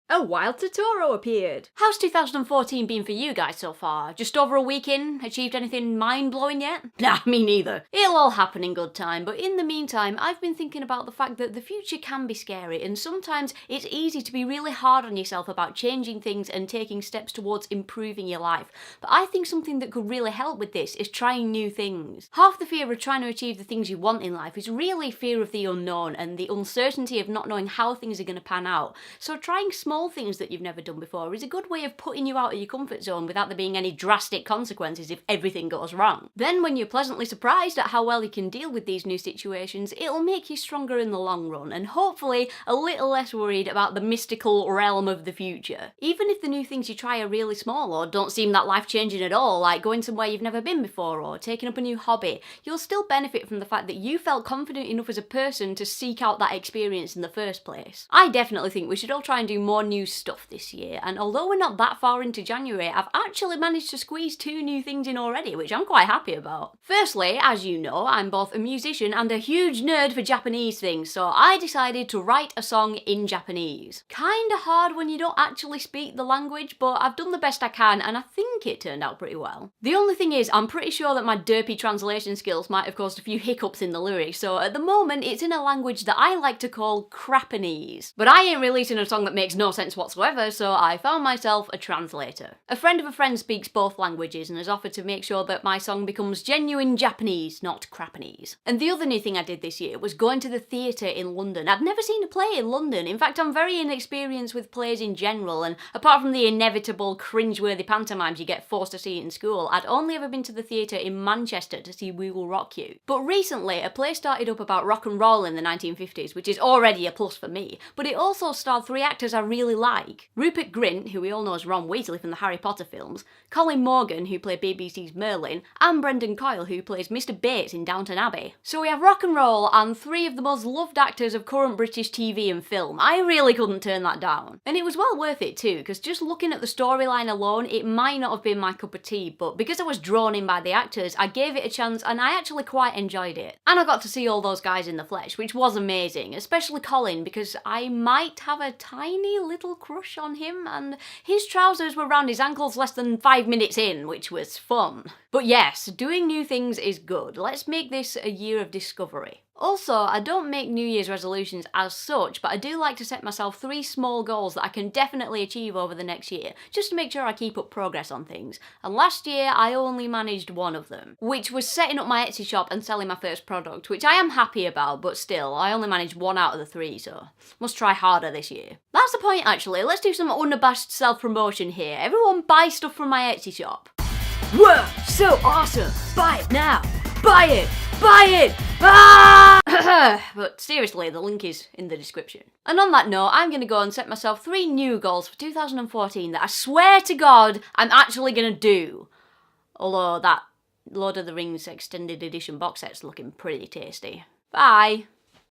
A wild Totoro appeared. How's 2014 been for you guys so far? Just over a week in? Achieved anything mind-blowing yet? Nah, me neither. It'll all happen in good time, but in the meantime, I've been thinking about the fact that the future can be scary, and sometimes it's easy to be really hard on yourself about changing things and taking steps towards improving your life. But I think something that could really help with this is trying new things. Half the fear of trying to achieve the things you want in life is really fear of the unknown and the uncertainty of not knowing how things are going to pan out. So trying small things that you've never done before is a good way of putting you out of your comfort zone without there being any drastic consequences if everything goes wrong. Then when you're pleasantly surprised at how well you can deal with these new situations, it'll make you stronger in the long run and hopefully a little less worried about the mystical realm of the future. Even if the new things you try are really small or don't seem that life-changing at all, like going somewhere you've never been before or taking up a new hobby, you'll still benefit from the fact that you felt confident enough as a person to seek out that experience in the first place. I definitely think we should all try and do more new stuff this year, and although we're not that far into January, I've actually managed to squeeze 2 new things in already, which I'm quite happy about. Firstly, as you know, I'm both a musician and a huge nerd for Japanese things, so I decided to write a song in Japanese. Kinda hard when you don't actually speak the language, but I've done the best I can and I think it turned out pretty well. The only thing is, I'm pretty sure that my derpy translation skills might have caused a few hiccups in the lyrics, so at the moment it's in a language that I like to call Crapanese. But I ain't releasing a song that makes no sense whatsoever, so I found myself a translator. A friend of a friend speaks both languages and has offered to make sure that my song becomes genuine Japanese, not Crapanese. And the other new thing I did this year was going to the theatre in London. I'd never seen a play in London. In fact, I'm very inexperienced with plays in general, and apart from the inevitable cringeworthy pantomimes you get forced to see in school, I'd only ever been to the theatre in Manchester to see We Will Rock You. But recently, a play started up about rock and roll in the 1950s, which is already a plus for me, but it also starred 3 actors I really like. Rupert Grint, who we all know as Ron Weasley from the Harry Potter films, Colin Morgan, who played BBC's Merlin, and Brendan Coyle, who plays Mr. Bates in Downton Abbey. So we have rock and roll and 3 of the most loved actors of current British TV and film. I really couldn't turn that down. And it was well worth it too, because just looking at the storyline alone, it might not have been my cup of tea, but because I was drawn in by the actors, I gave it a chance and I actually quite enjoyed it. And I got to see all those guys in the flesh, which was amazing, especially Colin, because I might have a tiny little crush on him, and his trousers were round his ankles less than 5 minutes in, which was fun. But yes, doing new things is good. Let's make this a year of discovery. Also, I don't make New Year's resolutions as such, but I do like to set myself 3 small goals that I can definitely achieve over the next year, just to make sure I keep up progress on things. And last year, I only managed one of them, which was setting up my Etsy shop and selling my first product, which I am happy about, but still, I only managed 1 out of the 3, so must try harder this year. That's the point actually, let's do some unabashed self-promotion here. Everyone buy stuff from my Etsy shop. Whoa, so awesome! Buy it now! Buy it! Buy it! Ah! But seriously, the link is in the description. And on that note, I'm going to go and set myself 3 new goals for 2014 that I swear to God I'm actually going to do. Although that Lord of the Rings extended edition box set's looking pretty tasty. Bye!